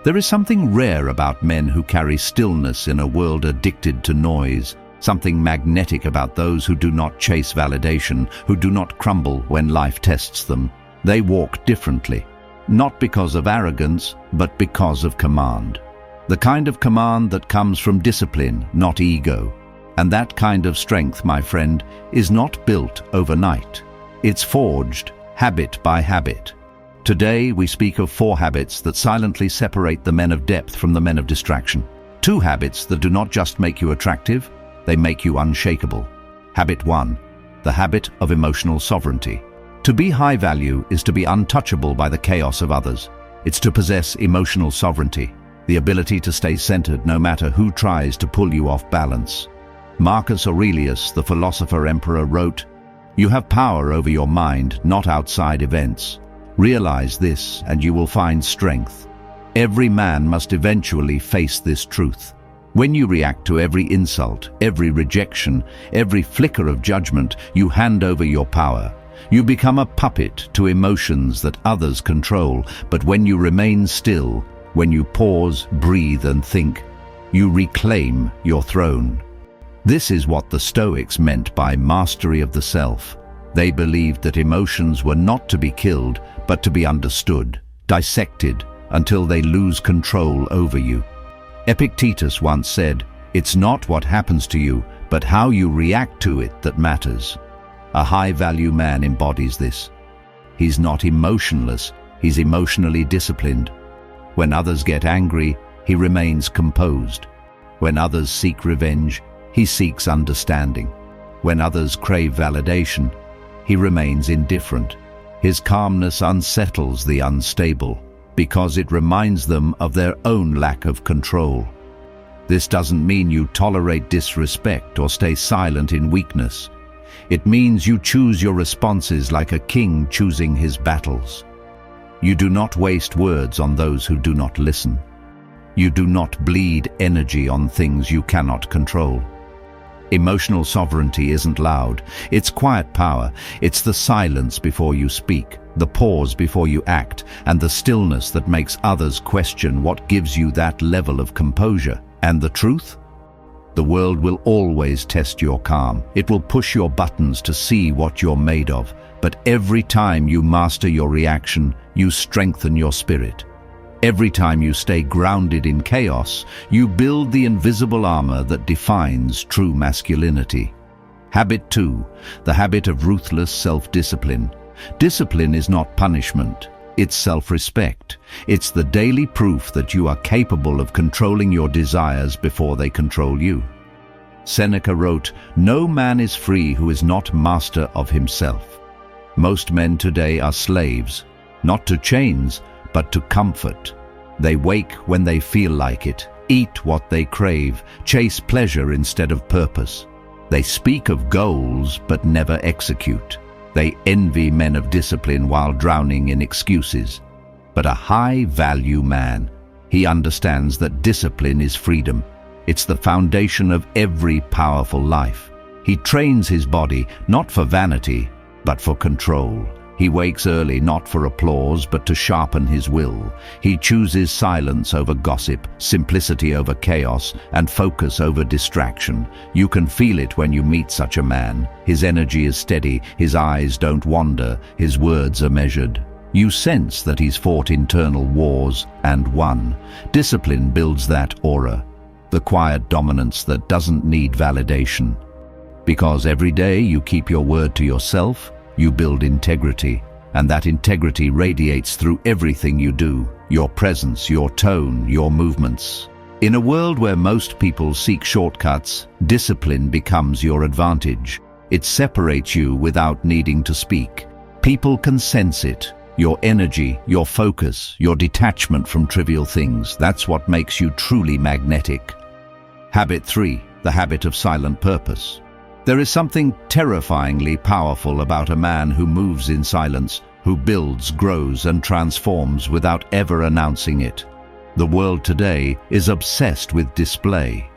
There is something rare about men who carry stillness in a world addicted to noise, something magnetic about those who do not chase validation, who do not crumble when life tests them. They walk differently, not because of arrogance, but because of command. The kind of command that comes from discipline, not ego. And that kind of strength, my friend, is not built overnight. It's forged habit by habit. Today, we speak of 4 habits that silently separate the men of depth from the men of distraction. 2 habits that do not just make you attractive, they make you unshakable. Habit 1, the habit of emotional sovereignty. To be high value is to be untouchable by the chaos of others. It's to possess emotional sovereignty, the ability to stay centered no matter who tries to pull you off balance. Marcus Aurelius, the philosopher emperor, wrote, "You have power over your mind, not outside events. Realize this and you will find strength." Every man must eventually face this truth. When you react to every insult, every rejection, every flicker of judgment, you hand over your power. You become a puppet to emotions that others control, but when you remain still, when you pause, breathe and think, you reclaim your throne. This is what the Stoics meant by mastery of the self. They believed that emotions were not to be killed, but to be understood, dissected, until they lose control over you. Epictetus once said, "It's not what happens to you, but how you react to it that matters." A high-value man embodies this. He's not emotionless, he's emotionally disciplined. When others get angry, he remains composed. When others seek revenge, he seeks understanding. When others crave validation, he remains indifferent. His calmness unsettles the unstable, because it reminds them of their own lack of control. This doesn't mean you tolerate disrespect or stay silent in weakness. It means you choose your responses like a king choosing his battles. You do not waste words on those who do not listen. You do not bleed energy on things you cannot control. Emotional sovereignty isn't loud. It's quiet power. It's the silence before you speak, the pause before you act, and the stillness that makes others question what gives you that level of composure. And the truth? The world will always test your calm. It will push your buttons to see what you're made of. But every time you master your reaction, you strengthen your spirit. Every time you stay grounded in chaos, you build the invisible armor that defines true masculinity. Habit 2, the habit of ruthless self-discipline. Discipline is not punishment, it's self-respect. It's the daily proof that you are capable of controlling your desires before they control you. Seneca wrote, "No man is free who is not master of himself." Most men today are slaves, not to chains, but to comfort. They wake when they feel like it, eat what they crave, chase pleasure instead of purpose. They speak of goals but never execute. They envy men of discipline while drowning in excuses. But a high-value man, he understands that discipline is freedom. It's the foundation of every powerful life. He trains his body not for vanity, but for control. He wakes early not for applause, but to sharpen his will. He chooses silence over gossip, simplicity over chaos, and focus over distraction. You can feel it when you meet such a man. His energy is steady, his eyes don't wander, his words are measured. You sense that he's fought internal wars and won. Discipline builds that aura, the quiet dominance that doesn't need validation. Because every day you keep your word to yourself, you build integrity, and that integrity radiates through everything you do, your presence, your tone, your movements. In a world where most people seek shortcuts, discipline becomes your advantage. It separates you without needing to speak. People can sense it. Your energy, your focus, your detachment from trivial things. That's what makes you truly magnetic. Habit 3, the habit of silent purpose. There is something terrifyingly powerful about a man who moves in silence, who builds, grows, and transforms without ever announcing it. The world today is obsessed with display.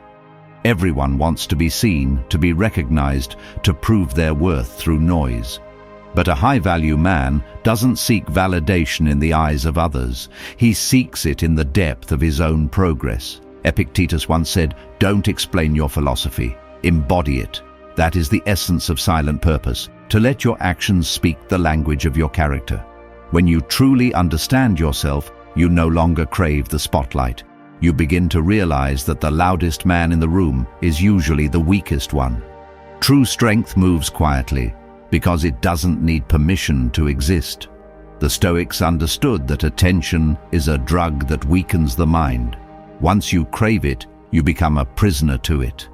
Everyone wants to be seen, to be recognized, to prove their worth through noise. But a high-value man doesn't seek validation in the eyes of others. He seeks it in the depth of his own progress. Epictetus once said, "Don't explain your philosophy, embody it." That is the essence of silent purpose, to let your actions speak the language of your character. When you truly understand yourself, you no longer crave the spotlight. You begin to realize that the loudest man in the room is usually the weakest one. True strength moves quietly, because it doesn't need permission to exist. The Stoics understood that attention is a drug that weakens the mind. Once you crave it, you become a prisoner to it.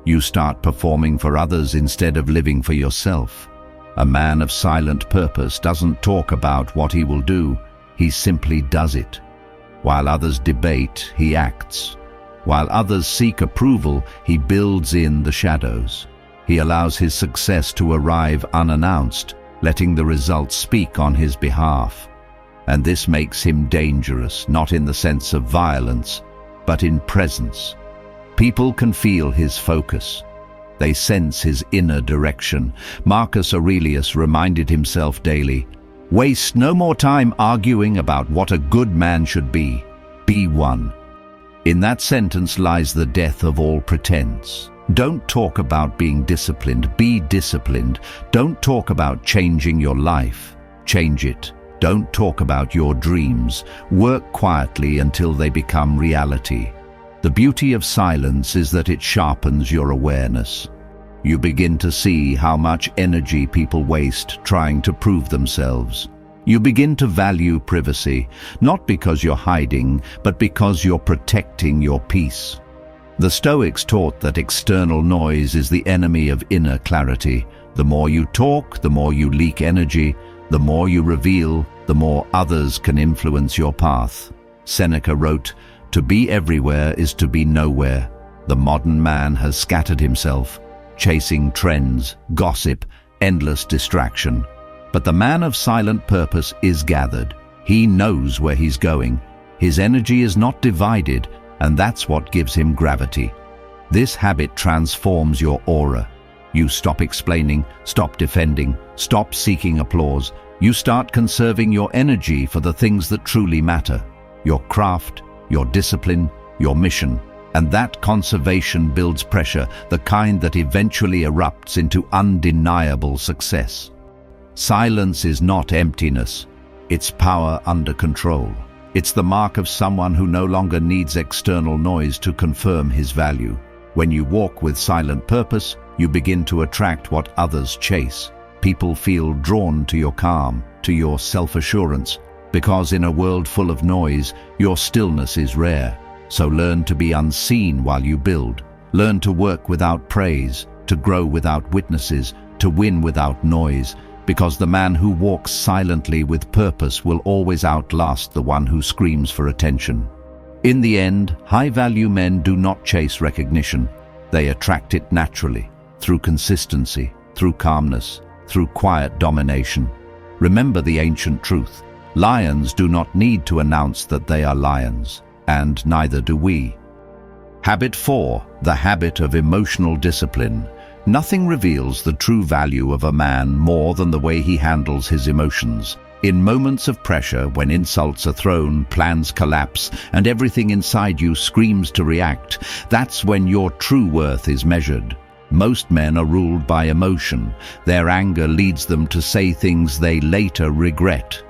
You start performing for others instead of living for yourself. A man of silent purpose doesn't talk about what he will do, he simply does it. While others debate, he acts. While others seek approval, he builds in the shadows. He allows his success to arrive unannounced, letting the results speak on his behalf. And this makes him dangerous, not in the sense of violence, but in presence. People can feel his focus. They sense his inner direction. Marcus Aurelius reminded himself daily, "Waste no more time arguing about what a good man should be. Be one." In that sentence lies the death of all pretense. Don't talk about being disciplined, be disciplined. Don't talk about changing your life, change it. Don't talk about your dreams, work quietly until they become reality. The beauty of silence is that it sharpens your awareness. You begin to see how much energy people waste trying to prove themselves. You begin to value privacy, not because you're hiding, but because you're protecting your peace. The Stoics taught that external noise is the enemy of inner clarity. The more you talk, the more you leak energy. The more you reveal, the more others can influence your path. Seneca wrote, "To be everywhere is to be nowhere." The modern man has scattered himself, chasing trends, gossip, endless distraction. But the man of silent purpose is gathered. He knows where he's going. His energy is not divided, and that's what gives him gravity. This habit transforms your aura. You stop explaining, stop defending, stop seeking applause. You start conserving your energy for the things that truly matter. Your craft, your discipline, your mission. And that conservation builds pressure, the kind that eventually erupts into undeniable success. Silence is not emptiness. It's power under control. It's the mark of someone who no longer needs external noise to confirm his value. When you walk with silent purpose, you begin to attract what others chase. People feel drawn to your calm, to your self-assurance, because in a world full of noise, your stillness is rare. So learn to be unseen while you build. Learn to work without praise, to grow without witnesses, to win without noise, because the man who walks silently with purpose will always outlast the one who screams for attention. In the end, high-value men do not chase recognition. They attract it naturally, through consistency, through calmness, through quiet domination. Remember the ancient truth. Lions do not need to announce that they are lions, and neither do we. Habit 4, the habit of emotional discipline. Nothing reveals the true value of a man more than the way he handles his emotions. In moments of pressure, when insults are thrown, plans collapse, and everything inside you screams to react, that's when your true worth is measured. Most men are ruled by emotion. Their anger leads them to say things they later regret.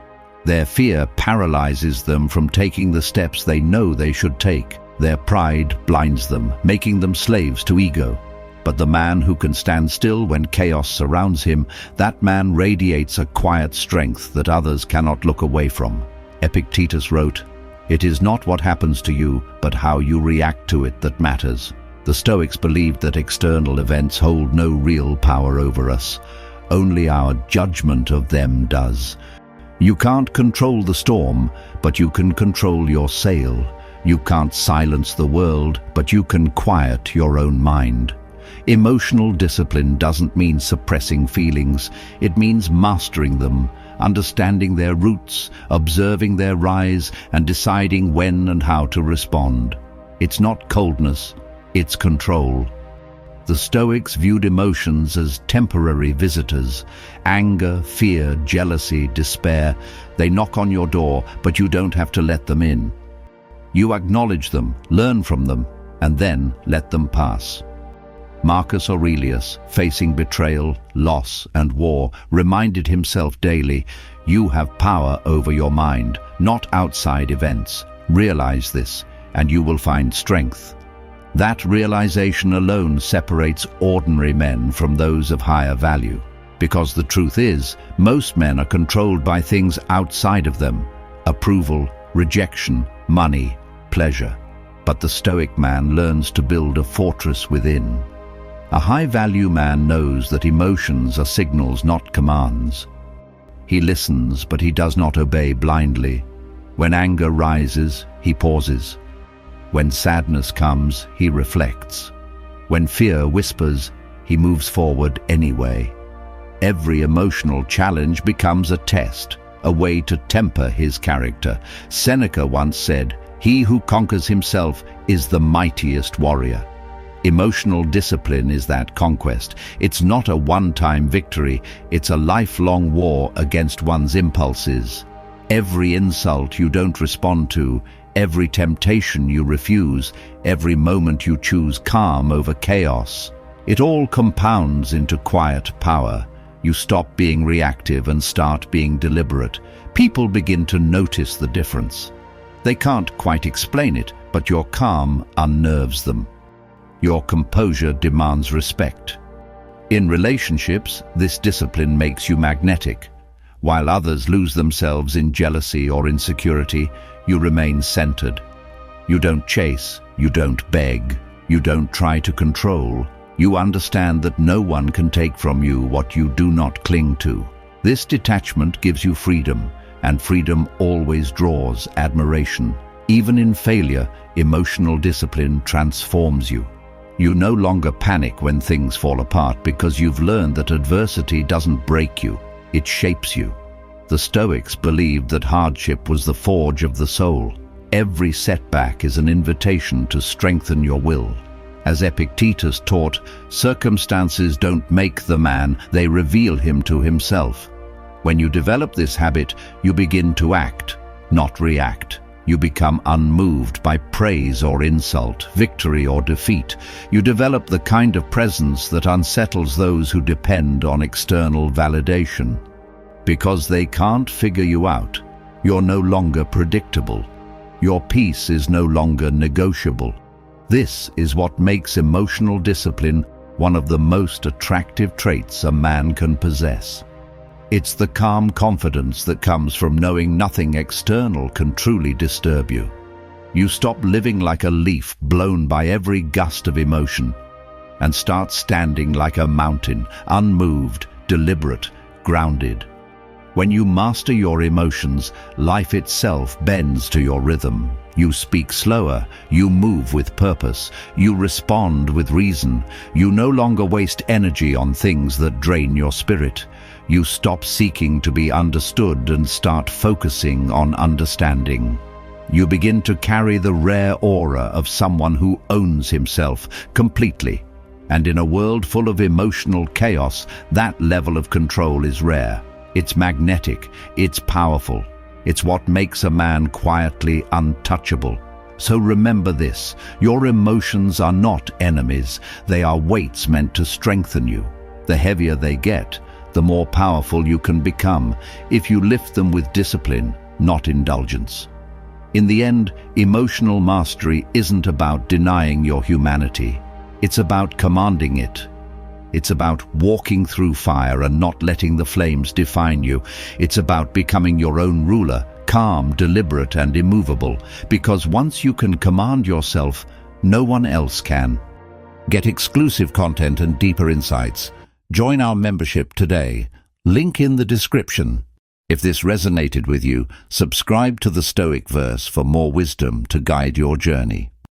Their fear paralyzes them from taking the steps they know they should take. Their pride blinds them, making them slaves to ego. But the man who can stand still when chaos surrounds him, that man radiates a quiet strength that others cannot look away from. Epictetus wrote, "It is not what happens to you, but how you react to it that matters." The Stoics believed that external events hold no real power over us. Only our judgment of them does. You can't control the storm, but you can control your sail. You can't silence the world, but you can quiet your own mind. Emotional discipline doesn't mean suppressing feelings. It means mastering them, understanding their roots, observing their rise, and deciding when and how to respond. It's not coldness, it's control. The Stoics viewed emotions as temporary visitors. Anger, fear, jealousy, despair. They knock on your door, but you don't have to let them in. You acknowledge them, learn from them, and then let them pass. Marcus Aurelius, facing betrayal, loss, and war, reminded himself daily, you have power over your mind, not outside events. Realize this, and you will find strength. That realization alone separates ordinary men from those of higher value. Because the truth is, most men are controlled by things outside of them: approval, rejection, money, pleasure. But the Stoic man learns to build a fortress within. A high-value man knows that emotions are signals, not commands. He listens, but he does not obey blindly. When anger rises, he pauses. When sadness comes, he reflects. When fear whispers, he moves forward anyway. Every emotional challenge becomes a test, a way to temper his character. Seneca once said, "He who conquers himself is the mightiest warrior." Emotional discipline is that conquest. It's not a one-time victory, it's a lifelong war against one's impulses. Every insult you don't respond to, every temptation you refuse, every moment you choose calm over chaos, it all compounds into quiet power. You stop being reactive and start being deliberate. People begin to notice the difference. They can't quite explain it, but your calm unnerves them. Your composure demands respect. In relationships, this discipline makes you magnetic. While others lose themselves in jealousy or insecurity, you remain centered. You don't chase, you don't beg, you don't try to control. You understand that no one can take from you what you do not cling to. This detachment gives you freedom, and freedom always draws admiration. Even in failure, emotional discipline transforms you. You no longer panic when things fall apart because you've learned that adversity doesn't break you, it shapes you. The Stoics believed that hardship was the forge of the soul. Every setback is an invitation to strengthen your will. As Epictetus taught, circumstances don't make the man, they reveal him to himself. When you develop this habit, you begin to act, not react. You become unmoved by praise or insult, victory or defeat. You develop the kind of presence that unsettles those who depend on external validation. Because they can't figure you out, you're no longer predictable. Your peace is no longer negotiable. This is what makes emotional discipline one of the most attractive traits a man can possess. It's the calm confidence that comes from knowing nothing external can truly disturb you. You stop living like a leaf blown by every gust of emotion and start standing like a mountain, unmoved, deliberate, grounded. When you master your emotions, life itself bends to your rhythm. You speak slower, you move with purpose, you respond with reason. You no longer waste energy on things that drain your spirit. You stop seeking to be understood and start focusing on understanding. You begin to carry the rare aura of someone who owns himself completely. And in a world full of emotional chaos, that level of control is rare. It's magnetic, it's powerful. It's what makes a man quietly untouchable. So remember this, your emotions are not enemies, they are weights meant to strengthen you. The heavier they get, the more powerful you can become if you lift them with discipline, not indulgence. In the end, emotional mastery isn't about denying your humanity. It's about commanding it. It's about walking through fire and not letting the flames define you. It's about becoming your own ruler, calm, deliberate, and immovable, because once you can command yourself, no one else can. Get exclusive content and deeper insights. Join our membership today. Link in the description. If this resonated with you, subscribe to the Stoic Verse for more wisdom to guide your journey.